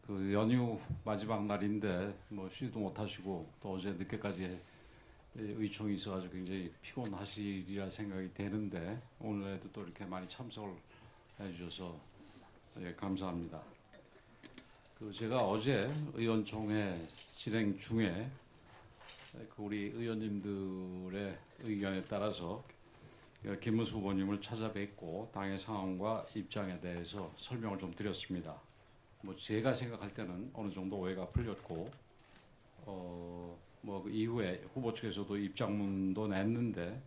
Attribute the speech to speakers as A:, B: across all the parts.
A: 그 연휴 마지막 날인데 뭐 쉬지도 못하시고 또 어제 늦게까지 의총이 있어가지고 굉장히 피곤하시리라 생각이 되는데 오늘에도 또 이렇게 많이 참석을 해주셔서 감사합니다. 그 제가 어제 의원총회 진행 중에 그 우리 의원님들의 의견에 따라서 김문수 후보님을 찾아뵙고 당의 상황과 입장에 대해서 설명을 좀 드렸습니다. 뭐 제가 생각할 때는 어느 정도 오해가 풀렸고 뭐 그 이후에 후보 측에서도 입장문도 냈는데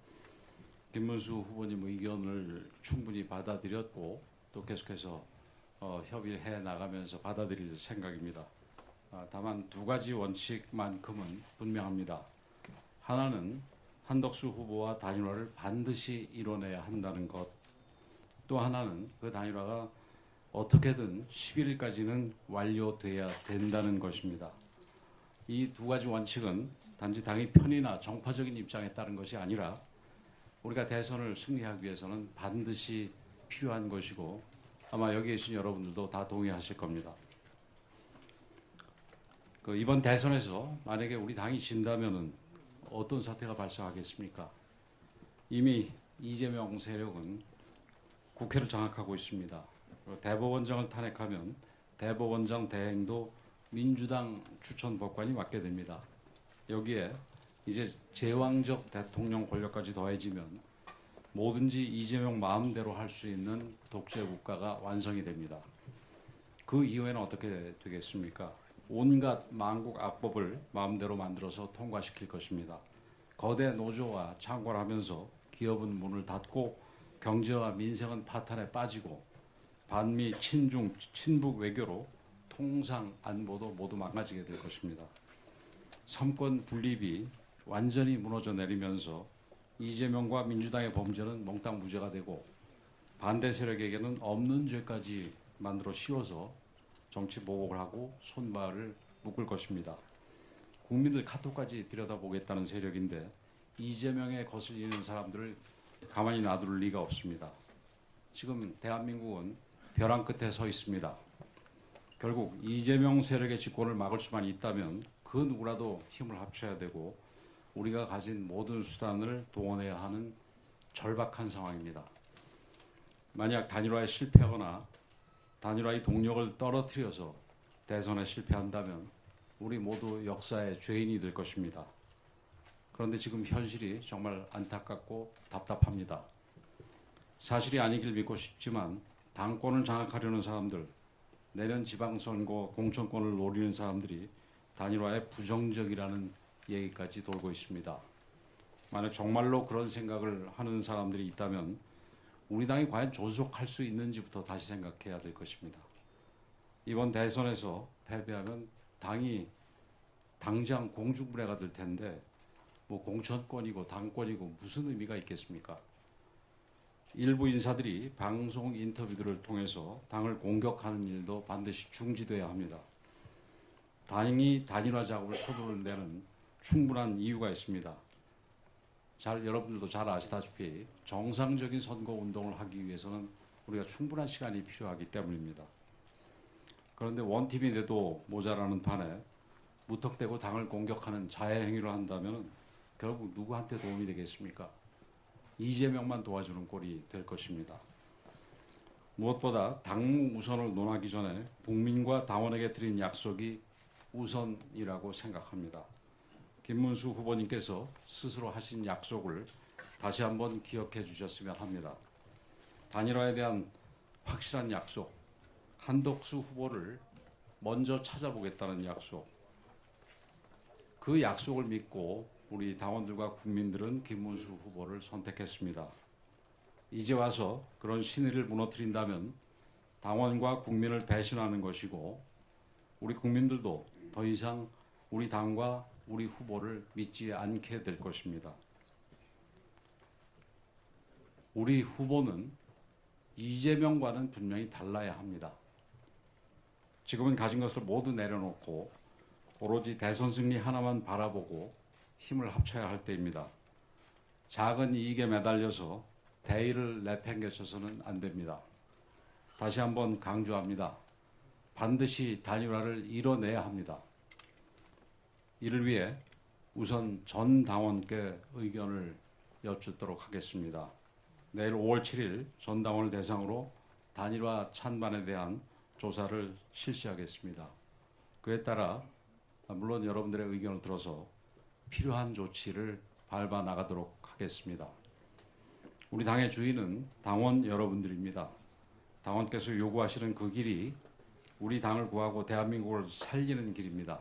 A: 김문수 후보님 의견을 충분히 받아들였고 또 계속해서 협의해 나가면서 받아들일 생각입니다. 다만 두 가지 원칙만큼은 분명합니다. 하나는 한덕수 후보와 단일화를 반드시 이뤄내야 한다는 것. 또 하나는 그 단일화가 어떻게든 11일까지는 완료돼야 된다는 것입니다. 이 두 가지 원칙은 단지 당의 편이나 정파적인 입장에 따른 것이 아니라 우리가 대선을 승리하기 위해서는 반드시 필요한 것이고 아마 여기 계신 여러분들도 다 동의하실 겁니다. 그 이번 대선에서 만약에 우리 당이 진다면은 어떤 사태가 발생하겠습니까? 이미 이재명 세력은 국회를 장악하고 있습니다. 대법원장을 탄핵하면 대법원장 대행도 민주당 추천 법관이 맡게 됩니다. 여기에 이제 제왕적 대통령 권력까지 더해지면 뭐든지 이재명 마음대로 할 수 있는 독재 국가가 완성이 됩니다. 그 이후에는 어떻게 되겠습니까? 온갖 망국 악법을 마음대로 만들어서 통과시킬 것입니다. 거대 노조와 창궐 하면서 기업은 문을 닫고 경제와 민생은 파탄에 빠지고 반미 친중 친북 외교로 통상 안보도 모두 망가지게 될 것입니다. 삼권 분립이 완전히 무너져 내리면서 이재명과 민주당의 범죄는 몽땅 무죄가 되고 반대 세력에게는 없는 죄까지 만들어 씌워서 정치 보복을 하고 손발을 묶을 것입니다. 국민들 카톡까지 들여다보겠다는 세력인데 이재명에 거슬리는 사람들을 가만히 놔둘 리가 없습니다. 지금 대한민국은 벼랑 끝에 서 있습니다. 결국 이재명 세력의 집권을 막을 수만 있다면 그 누구라도 힘을 합쳐야 되고 우리가 가진 모든 수단을 동원해야 하는 절박한 상황입니다. 만약 단일화에 실패하거나 단일화의 동력을 떨어뜨려서 대선에 실패한다면 우리 모두 역사의 죄인이 될 것입니다. 그런데 지금 현실이 정말 안타깝고 답답합니다. 사실이 아니길 믿고 싶지만 당권을 장악하려는 사람들, 내년 지방선거 공천권을 노리는 사람들이 단일화에 부정적이라는 얘기까지 돌고 있습니다. 만약 정말로 그런 생각을 하는 사람들이 있다면 우리 당이 과연 존속할 수 있는지부터 다시 생각해야 될 것입니다. 이번 대선에서 패배하면 당이 당장 공중분해가 될 텐데 뭐 공천권이고 당권이고 무슨 의미가 있겠습니까? 일부 인사들이 방송 인터뷰들을 통해서 당을 공격하는 일도 반드시 중지돼야 합니다. 당이 단일화 작업을 서두르는 충분한 이유가 있습니다. 여러분들도 잘 아시다시피 정상적인 선거 운동을 하기 위해서는 우리가 충분한 시간이 필요하기 때문입니다. 그런데 원팀이 돼도 모자라는 판에 무턱대고 당을 공격하는 자해 행위를 한다면 결국 누구한테 도움이 되겠습니까? 이재명만 도와주는 꼴이 될 것입니다. 무엇보다 당무 우선을 논하기 전에 국민과 당원에게 드린 약속이 우선이라고 생각합니다. 김문수 후보님께서 스스로 하신 약속을 다시 한번 기억해 주셨으면 합니다. 단일화에 대한 확실한 약속, 한덕수 후보를 먼저 찾아보겠다는 약속, 그 약속을 믿고 우리 당원들과 국민들은 김문수 후보를 선택했습니다. 이제 와서 그런 신의를 무너뜨린다면 당원과 국민을 배신하는 것이고 우리 국민들도 더 이상 우리 당과 우리 후보를 믿지 않게 될 것입니다. 우리 후보는 이재명과는 분명히 달라야 합니다. 지금은 가진 것을 모두 내려놓고 오로지 대선 승리 하나만 바라보고 힘을 합쳐야 할 때입니다. 작은 이익에 매달려서 대의를 내팽개쳐서는 안 됩니다. 다시 한번 강조합니다. 반드시 단일화를 이뤄내야 합니다. 이를 위해 우선 전 당원께 의견을 여쭙도록 하겠습니다. 내일 5월 7일 전 당원을 대상으로 단일화 찬반에 대한 조사를 실시하겠습니다. 그에 따라 물론 여러분들의 의견을 들어서 필요한 조치를 밟아 나가도록 하겠습니다. 우리 당의 주인은 당원 여러분들입니다. 당원께서 요구하시는 그 길이 우리 당을 구하고 대한민국을 살리는 길입니다.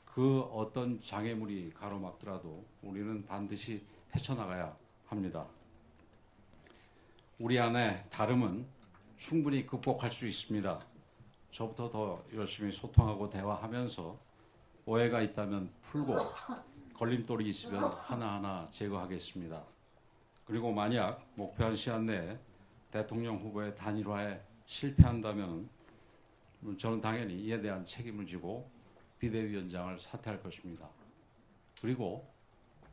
A: 그 어떤 장애물이 가로막더라도 우리는 반드시 헤쳐나가야 합니다. 우리 안에 다름은 충분히 극복할 수 있습니다. 저부터 더 열심히 소통하고 대화하면서 오해가 있다면 풀고 걸림돌이 있으면 하나하나 제거하겠습니다. 그리고 만약 목표한 시한 내에 대통령 후보의 단일화에 실패한다면 저는 당연히 이에 대한 책임을 지고 비대위원장을 사퇴할 것입니다. 그리고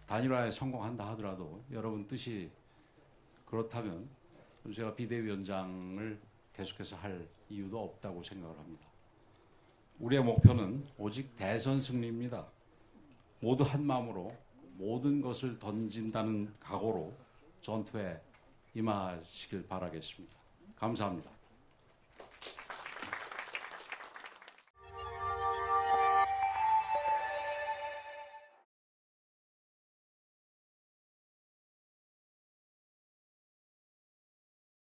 A: 단일화에 성공한다 하더라도 여러분 뜻이 그렇다면 제가 비대위원장을 계속해서 할 이유도 없다고 생각을 합니다. 우리의 목표는 오직 대선 승리입니다. 모두 한 마음으로 모든 것을 던진다는 각오로 전투에 임하시길 바라겠습니다. 감사합니다.